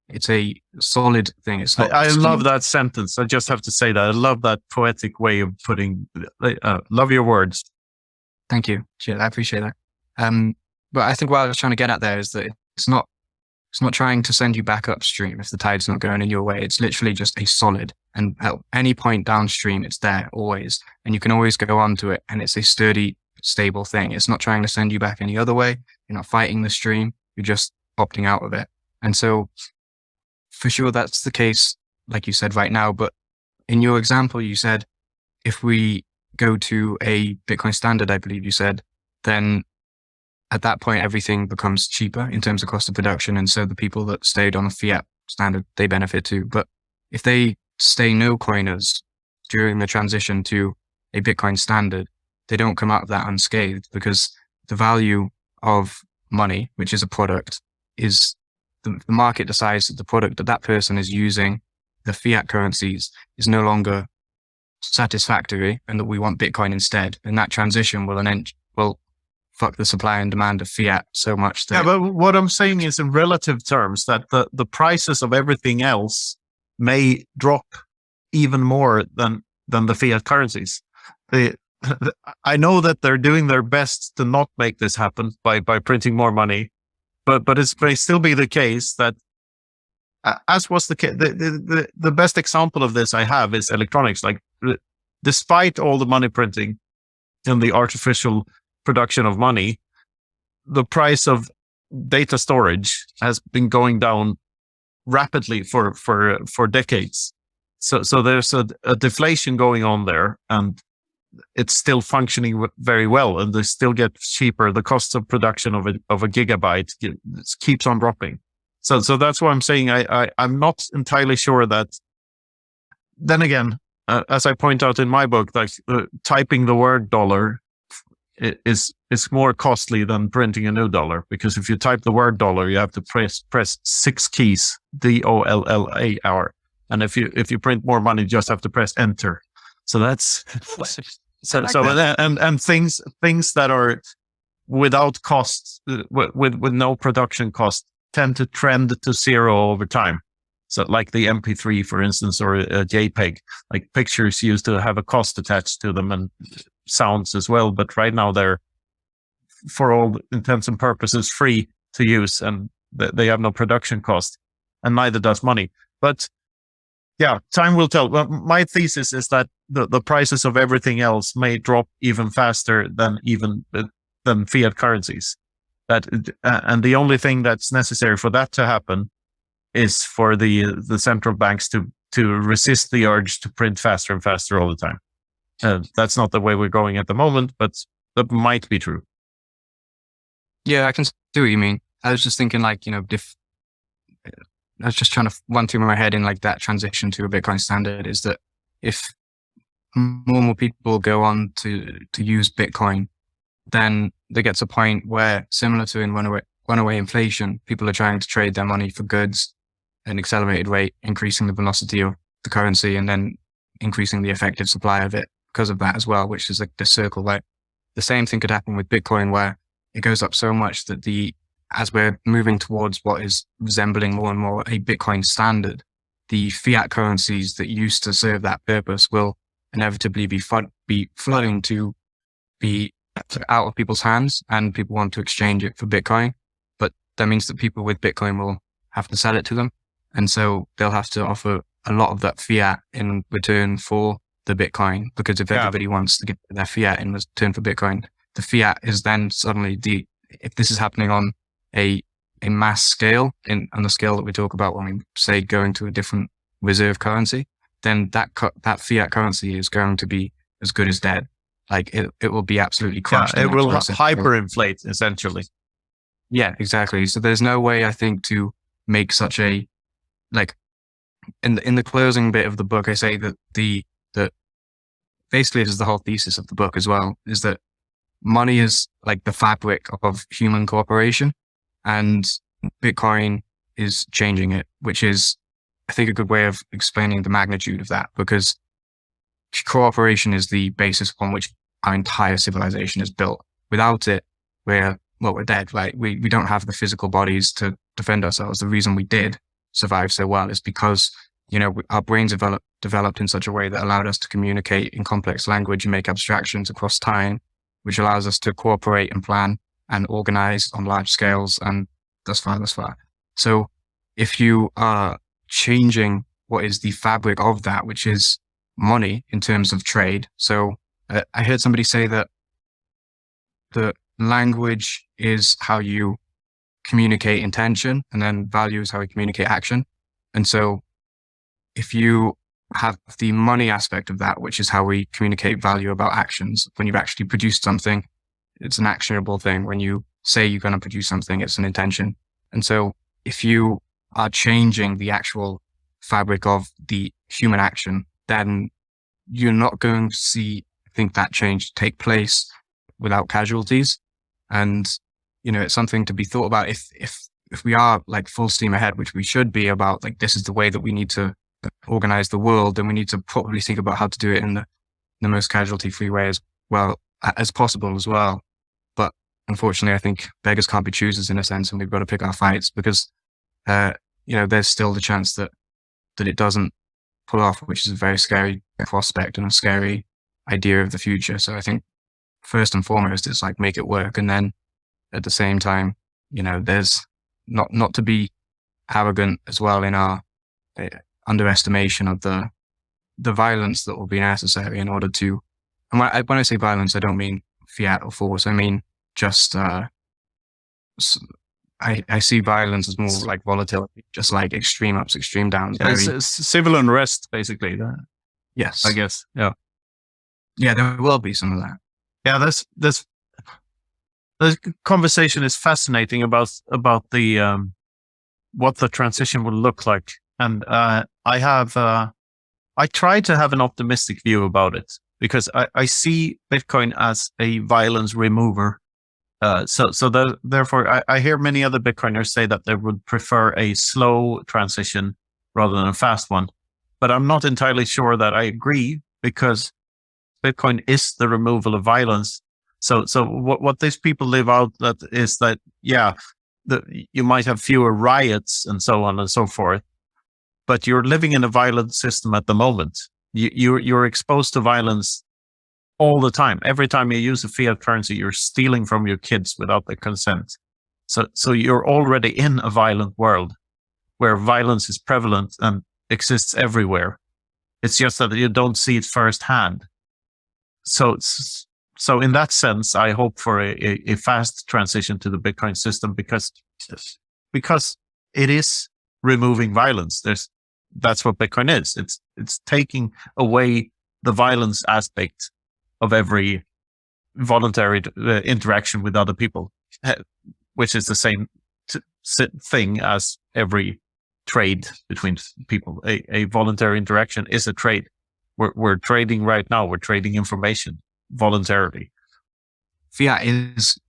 it's a solid thing. It's not. I love that sentence. I just have to say that. I love that poetic way of putting, love your words. Thank you. Cheers. I appreciate that. But I think what I was trying to get at there is that it's not trying to send you back upstream if the tide's not going in your way. It's literally just a solid. And at any point downstream, it's there always. And you can always go onto it. And it's a sturdy, stable thing. It's not trying to send you back any other way. You're not fighting the stream. You're just opting out of it. And so for sure, that's the case, like you said right now. But in your example, you said, if we go to a Bitcoin standard, I believe you said, then at that point, everything becomes cheaper in terms of cost of production. And so the people that stayed on a fiat standard, they benefit too. But if they stay no coiners during the transition to a Bitcoin standard, they don't come out of that unscathed, because the value of money, which is a product, is the market decides that the product that person is using, the fiat currencies, is no longer satisfactory and that we want Bitcoin instead. And that transition will fuck the supply and demand of fiat so much that... Yeah, but what I'm saying is in relative terms that the prices of everything else may drop even more than the fiat currencies. I know that they're doing their best to not make this happen by printing more money, but it may still be the case that, as was the case, the best example of this I have is electronics. Like, despite all the money printing and the artificial production of money, the price of data storage has been going down rapidly for decades. So there's a deflation going on there, and it's still functioning very well, and they still get cheaper. The cost of production of a gigabyte keeps on dropping. So that's why I'm saying I'm not entirely sure that. Then again, as I point out in my book, like typing the word dollar is more costly than printing a new dollar, because if you type the word dollar, you have to press 6 keys, DOLLAR, and if you print more money, you just have to press enter. So that's and things that are without cost, with no production cost, tend to trend to zero over time. So like the MP3, for instance, or a JPEG, like pictures used to have a cost attached to them, and sounds as well. But right now they're, for all intents and purposes, free to use, and they have no production cost, and neither does money. But yeah, time will tell. Well, my thesis is that the prices of everything else may drop even faster than fiat currencies. And the only thing that's necessary for that to happen is for the central banks to resist the urge to print faster and faster all the time. That's not the way we're going at the moment, but that might be true. Yeah, I can see what you mean. I was just thinking, like, I was just trying to run through my head in like that transition to a Bitcoin standard, is that if more and more people go on to use Bitcoin, then there gets a point where, similar to in runaway inflation, people are trying to trade their money for goods at an accelerated rate, increasing the velocity of the currency and then increasing the effective supply of it because of that as well, which is like the circle, right? The same thing could happen with Bitcoin, where it goes up so much that as we're moving towards what is resembling more and more a Bitcoin standard, the fiat currencies that used to serve that purpose will inevitably be flooding to be out of people's hands, and people want to exchange it for Bitcoin. But that means that people with Bitcoin will have to sell it to them. And so they'll have to offer a lot of that fiat in return for the Bitcoin, because if everybody wants to get their fiat in return for Bitcoin, the fiat is then suddenly if this is happening on a mass scale, on the scale that we talk about when we say going to a different reserve currency, then that fiat currency is going to be as good as dead. Like it will be absolutely crushed. It will hyperinflate essentially. Yeah, exactly. So there's no way, I think, to make such a, like, in the closing bit of the book, I say that that basically this is the whole thesis of the book as well, is that money is like the fabric of human cooperation, and Bitcoin is changing it, which is, I think, a good way of explaining the magnitude of that, because cooperation is the basis upon which our entire civilization is built. Without it, we're dead, right? We don't have the physical bodies to defend ourselves. The reason we did survive so well is because, our brains developed in such a way that allowed us to communicate in complex language and make abstractions across time, which allows us to cooperate and plan and organize on large scales, and thus far. So if you are changing what is the fabric of that, which is money in terms of trade. So I heard somebody say that the language is how you communicate intention, and then value is how we communicate action. And so if you have the money aspect of that, which is how we communicate value about actions, when you've actually produced something, it's an actionable thing. When you say you're going to produce something, it's an intention. And so if you are changing the actual fabric of the human action, then you're not going to see, I think, that change take place without casualties. And, it's something to be thought about if we are like full steam ahead, which we should be, about like, this is the way that we need to organize the world, then we need to probably think about how to do it in the most casualty free way as well as possible as well. But unfortunately, I think beggars can't be choosers in a sense, and we've got to pick our fights, because, there's still the chance that it doesn't pull off, which is a very scary prospect and a scary idea of the future. So I think first and foremost, it's like, make it work. And then at the same time, there's not to be arrogant as well in our underestimation of the violence that will be necessary in order to, and when I say violence, I don't mean fiat or force. I mean just, I see violence as more like volatility, just like extreme ups, extreme downs. It's civil unrest, basically. Yes. I guess. Yeah. Yeah, there will be some of that. Yeah, the conversation is fascinating about the what the transition will look like, and I try to have an optimistic view about it, because I see Bitcoin as a violence remover. Therefore, I hear many other Bitcoiners say that they would prefer a slow transition rather than a fast one, but I'm not entirely sure that I agree, because Bitcoin is the removal of violence. So what these people live out that is that, you might have fewer riots and so on and so forth, but you're living in a violent system at the moment. You're exposed to violence all the time. Every time you use a fiat currency, you're stealing from your kids without their consent. So you're already in a violent world where violence is prevalent and exists everywhere. It's just that you don't see it firsthand. So in that sense, I hope for a fast transition to the Bitcoin system, because it is removing violence. That's what Bitcoin is. It's taking away the violence aspect of every voluntary interaction with other people, which is the same thing as every trade between people. A voluntary interaction is a trade. we're trading right now. We're trading information voluntarily. Fiat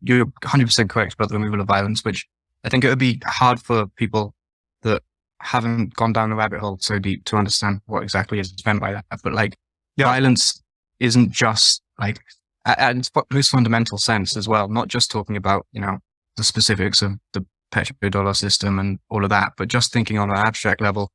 you're 100% correct about the removal of violence, which I think it would be hard for people that haven't gone down the rabbit hole so deep to understand what exactly is meant by that. But like, violence isn't just like, at its most fundamental sense as well, not just talking about, the specifics of the petrodollar system and all of that, but just thinking on an abstract level,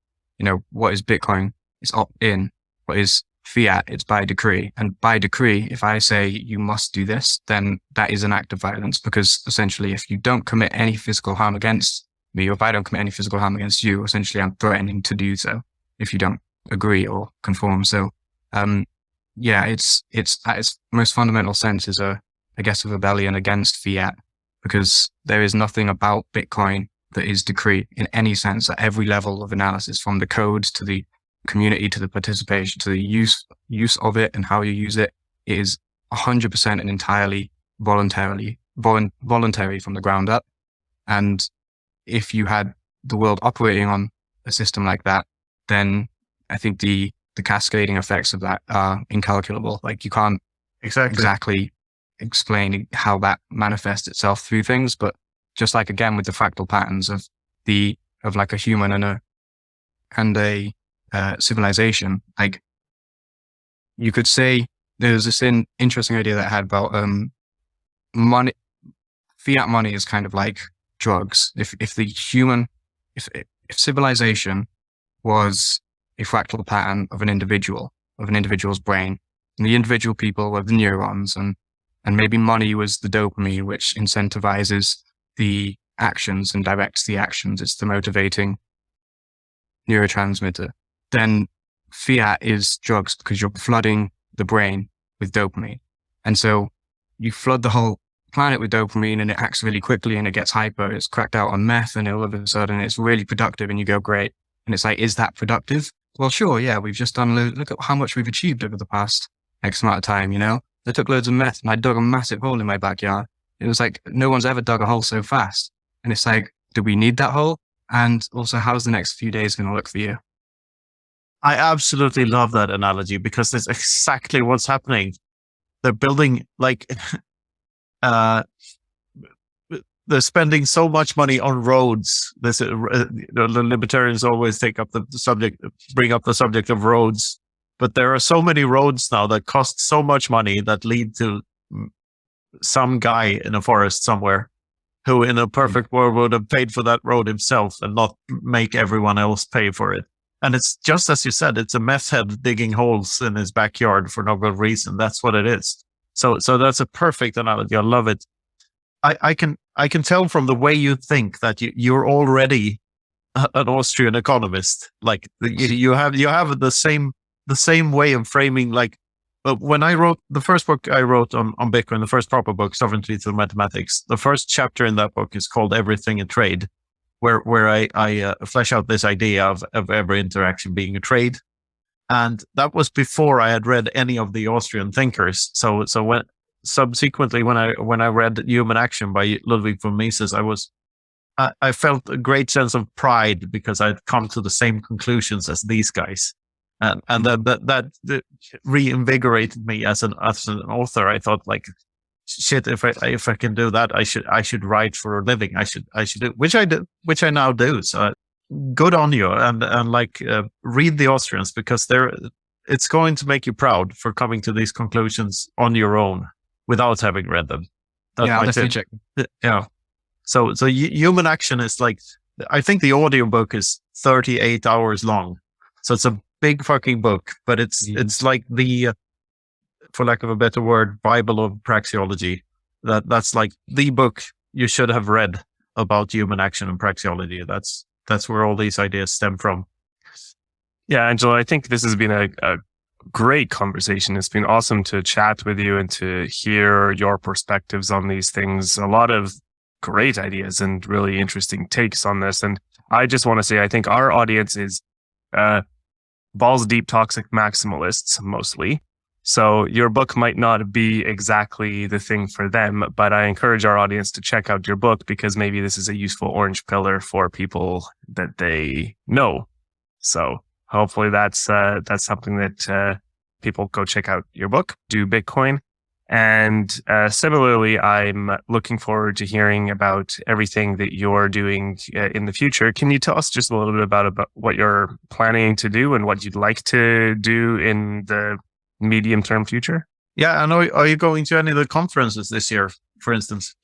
what is Bitcoin? It's opt-in. What is Fiat? It's by decree. And by decree, if I say you must do this, then that is an act of violence, because essentially if you don't commit any physical harm against me, or if I don't commit any physical harm against you, essentially I'm threatening to do so if you don't agree or conform. So, it's at its most fundamental sense is a rebellion against Fiat, because there is nothing about Bitcoin that is decree in any sense at every level of analysis, from the code to the community to the participation to the use of it and how you use it. It is 100% and entirely voluntary from the ground up. And if you had the world operating on a system like that, then I think the cascading effects of that are incalculable. Like, you can't exactly explain how that manifests itself through things, but just like, again, with the fractal patterns of like a human and a civilization, like, you could say there's this interesting idea that I had about money. Fiat money is kind of like drugs. If civilization was a fractal pattern of an individual's brain, and the individual people were the neurons, and maybe money was the dopamine, which incentivizes the actions and directs the actions. It's the motivating neurotransmitter. Then Fiat is drugs, because you're flooding the brain with dopamine. And so you flood the whole planet with dopamine, and it acts really quickly, and it gets hyper. It's cracked out on meth, and all of a sudden it's really productive, and you go, great. And it's like, is that productive? Well, sure, yeah, we've just done, look at how much we've achieved over the past X amount of time, I took loads of meth and I dug a massive hole in my backyard. It was like, no one's ever dug a hole so fast. And it's like, do we need that hole? And also, how's the next few days going to look for you? I absolutely love that analogy, because that's exactly what's happening. They're building, like, they're spending so much money on roads. The libertarians always bring up the subject of roads. But there are so many roads now that cost so much money that lead to some guy in a forest somewhere who, in a perfect world, would have paid for that road himself and not make everyone else pay for it. And it's just as you said, it's a meth head digging holes in his backyard for no good reason. That's what it is. So that's a perfect analogy. I love it. I can tell from the way you think that you're already an Austrian economist. Like, you have the same way of framing. Like, when I wrote the first book I wrote on Bitcoin, the first proper book, Sovereignty Through Mathematics, the first chapter in that book is called Everything a Trade, where I flesh out this idea of every interaction being a trade. And that was before I had read any of the Austrian thinkers. So when subsequently, when I read Human Action by Ludwig von Mises, I felt a great sense of pride, because I'd come to the same conclusions as these guys. And that reinvigorated me as an author. I thought, like, shit, if I can do that, I should write for a living. I should do, which I now do. So good on you, and read the Austrians, because it's going to make you proud for coming to these conclusions on your own without having read them. That's I'll definitely check. Yeah. So Human Action is, like, I think the audiobook is 38 hours long. So it's a big fucking book, but it's like the, for lack of a better word, Bible of praxeology. That's like the book you should have read about human action and praxeology. That's where all these ideas stem from. Yeah, Angelo, I think this has been a great conversation. It's been awesome to chat with you and to hear your perspectives on these things. A lot of great ideas and really interesting takes on this. And I just want to say, I think our audience is balls deep toxic maximalists mostly. So your book might not be exactly the thing for them, but I encourage our audience to check out your book, because maybe this is a useful orange pillar for people that they know. So hopefully that's something that people go check out your book, Do Bitcoin. And similarly, I'm looking forward to hearing about everything that you're doing in the future. Can you tell us just a little bit about what you're planning to do and what you'd like to do in the medium-term future? Yeah, I know. Are you going to any of the conferences this year, for instance?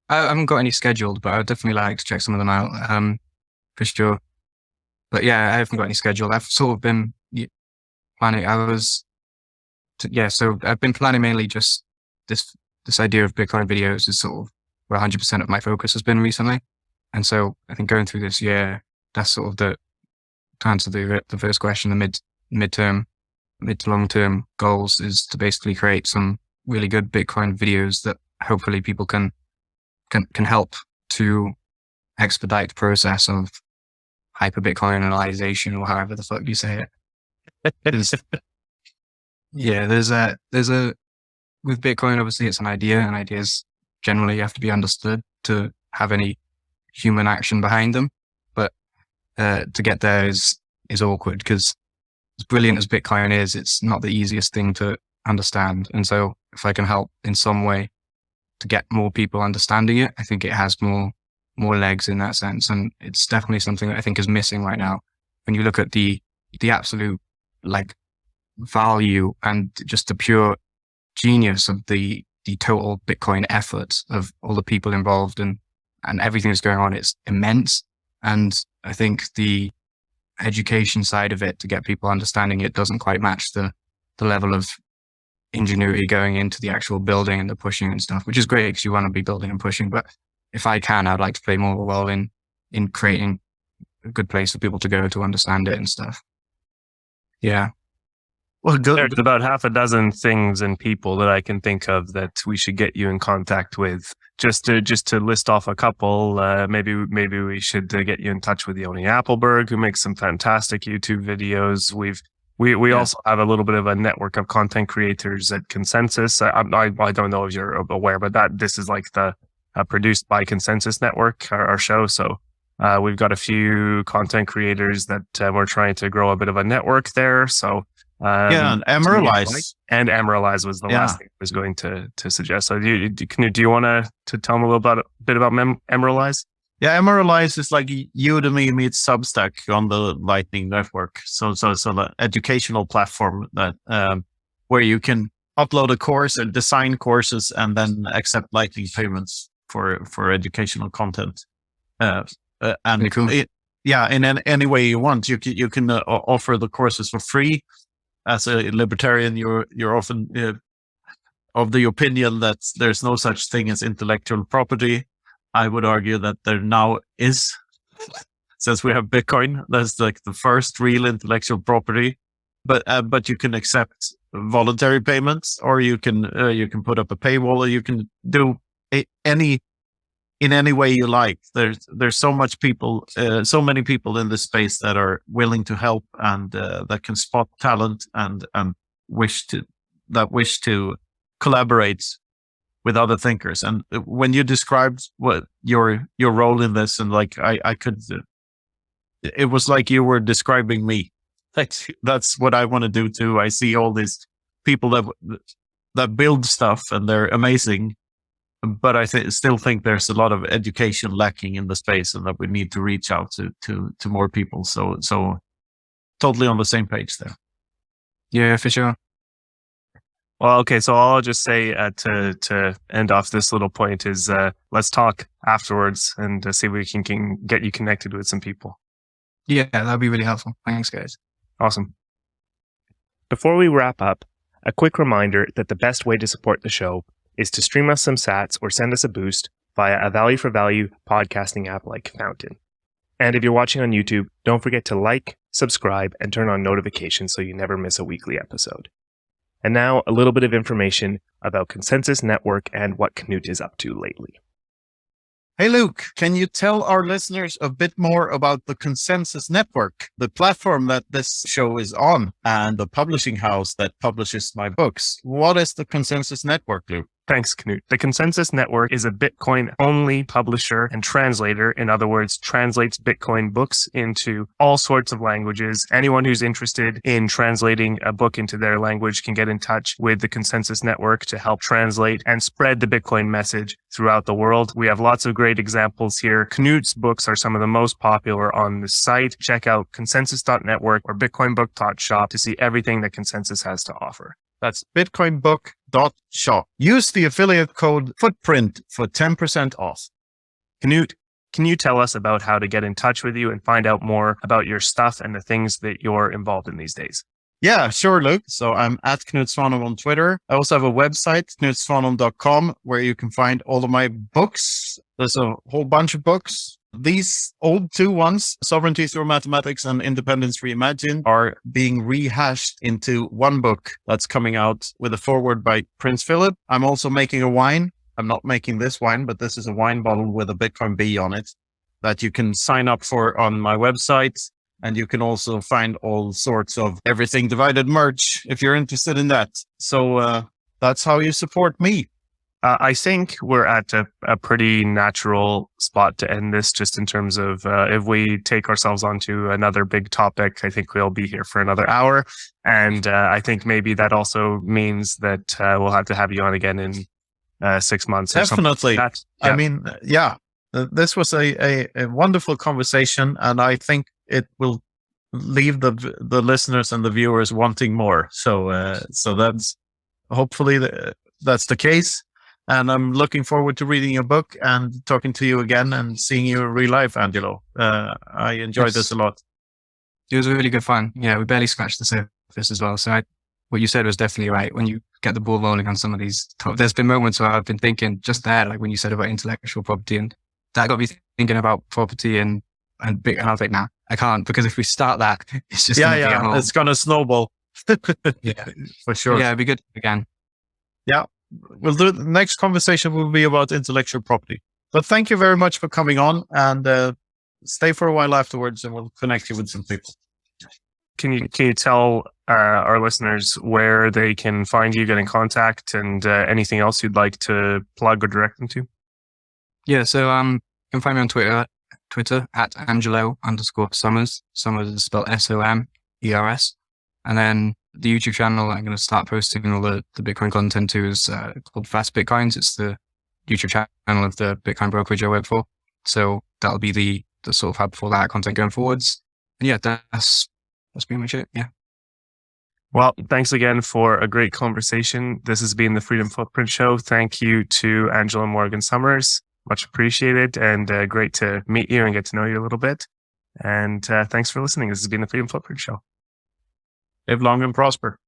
I haven't got any scheduled, but I'd definitely like to check some of them out, for sure. But yeah, I haven't got any scheduled. I've sort of been planning. So I've been planning mainly just this idea of Bitcoin videos is sort of where 100% of my focus has been recently. And so I think going through this year, that's sort of to answer the first question, the mid to long-term goals is to basically create some really good Bitcoin videos that hopefully people can help to expedite the process of Hyperbitcoinization, or however the fuck you say it. Yeah, there's a with Bitcoin, obviously it's an idea, and ideas generally have to be understood to have any human action behind them. But to get there is awkward, because as brilliant as Bitcoin is, it's not the easiest thing to understand. And so if I can help in some way to get more people understanding it, I think it has more legs in that sense. And it's definitely something that I think is missing right now. When you look at the absolute value and just the pure genius of the total Bitcoin effort of all the people involved and everything that's going on, it's immense. And I think the education side of it to get people understanding it doesn't quite match the level of ingenuity going into the actual building and the pushing and stuff, which is great because you want to be building and pushing. But if I can, I'd like to play more of a role in creating a good place for people to go to understand it and stuff. Yeah. Well, good. There's about half a dozen things and people that I can think of that we should get you in contact with. Just to list off a couple, maybe we should get you in touch with Yoni Appleberg, who makes some fantastic YouTube videos. We also have a little bit of a network of content creators at Consensus. I don't know if you're aware, but this is like the produced by Consensus Network, our show. So we've got a few content creators that we're trying to grow a bit of a network there. So and Emeralize. And Emeralize was the last thing I was going to suggest. So do you want to tell me a bit about Emeralize? Yeah, Emeralize is like Udemy meets Substack on the Lightning Network. So the educational platform that where you can upload a course and design courses and then accept Lightning payments for educational content. And cool. In any way you want, you can offer the courses for free. As a libertarian, you're often of the opinion that there's no such thing as intellectual property. I would argue that there now is, since we have Bitcoin. That's like the first real intellectual property. But you can accept voluntary payments, or you can put up a paywall, or you can do in any way you like. There's so many people in this space that are willing to help and that can spot talent and wish to collaborate with other thinkers. And when you described what your role in this, and like I could, it was like you were describing me. That's what I want to do too. I see all these people that build stuff and they're amazing. But I still think there's a lot of education lacking in the space, and that we need to reach out to more people. So totally on the same page there. Yeah, for sure. Well, okay. So all I'll just say to end off this little point is let's talk afterwards and see if we can get you connected with some people. Yeah, that'd be really helpful. Thanks, guys. Awesome. Before we wrap up, a quick reminder that the best way to support the show is to stream us some sats or send us a boost via a value for value podcasting app like Fountain. And if you're watching on YouTube, don't forget to like, subscribe, and turn on notifications so you never miss a weekly episode. And now a little bit of information about Consensus Network and what Knut is up to lately. Hey, Luke, can you tell our listeners a bit more about the Consensus Network, the platform that this show is on, and the publishing house that publishes my books? What is the Consensus Network, Luke? Thanks, Knut. The Consensus Network is a Bitcoin-only publisher and translator. In other words, translates Bitcoin books into all sorts of languages. Anyone who's interested in translating a book into their language can get in touch with the Consensus Network to help translate and spread the Bitcoin message throughout the world. We have lots of great examples here. Knut's books are some of the most popular on the site. Check out consensus.network or bitcoinbook.shop to see everything that Consensus has to offer. That's bitcoinbook.shop. Use the affiliate code Footprint for 10% off. Knut, can you tell us about how to get in touch with you and find out more about your stuff and the things that you're involved in these days? Yeah, sure, Luke. So I'm at Knut Svanholm on Twitter. I also have a website, knutsvanholm.com, where you can find all of my books. There's a whole bunch of books. These old two ones, Sovereignty Through Mathematics and Independence Reimagined, are being rehashed into one book that's coming out with a foreword by Prince Philip. I'm also making a wine. I'm not making this wine, but this is a wine bottle with a Bitcoin bee on it that you can sign up for on my website. And you can also find all sorts of Everything Divided merch if you're interested in that. So that's how you support me. I think we're at a pretty natural spot to end this, just in terms of if we take ourselves onto another big topic, I think we'll be here for another hour. And I think maybe that also means that we'll have to have you on again in 6 months. Definitely. Like yeah. I mean, yeah, this was a wonderful conversation, and I think it will leave the listeners and the viewers wanting more. So that's hopefully that's the case. And I'm looking forward to reading your book and talking to you again and seeing you in real life, Angelo. I enjoyed this a lot. It was really good fun. Yeah, we barely scratched the surface as well. So what you said was definitely right. When you get the ball rolling on some of these topics, there's been moments where I've been thinking just there, like when you said about intellectual property, and that got me thinking about property and big. And I was like, nah, I can't, because if we start that, it's just it's going to snowball. Yeah, for sure. Yeah, it'd be good again. Yeah. We'll do the next conversation will be about intellectual property. But thank you very much for coming on, and stay for a while afterwards, and we'll connect you with some people. Can you tell our listeners where they can find you, get in contact, and anything else you'd like to plug or direct them to? Yeah, so you can find me on Twitter at Angelo_Somers. Somers is spelled SOMERS. And then the YouTube channel I'm going to start posting all the Bitcoin content to is called Fast Bitcoins. It's the YouTube channel of the Bitcoin brokerage I work for. So that'll be the sort of hub for that content going forwards. And yeah, that's pretty much it. Yeah. Well, thanks again for a great conversation. This has been the Freedom Footprint Show. Thank you to Angelo Morgan-Somers. Much appreciated, and great to meet you and get to know you a little bit. And thanks for listening. This has been the Freedom Footprint Show. Live long and prosper.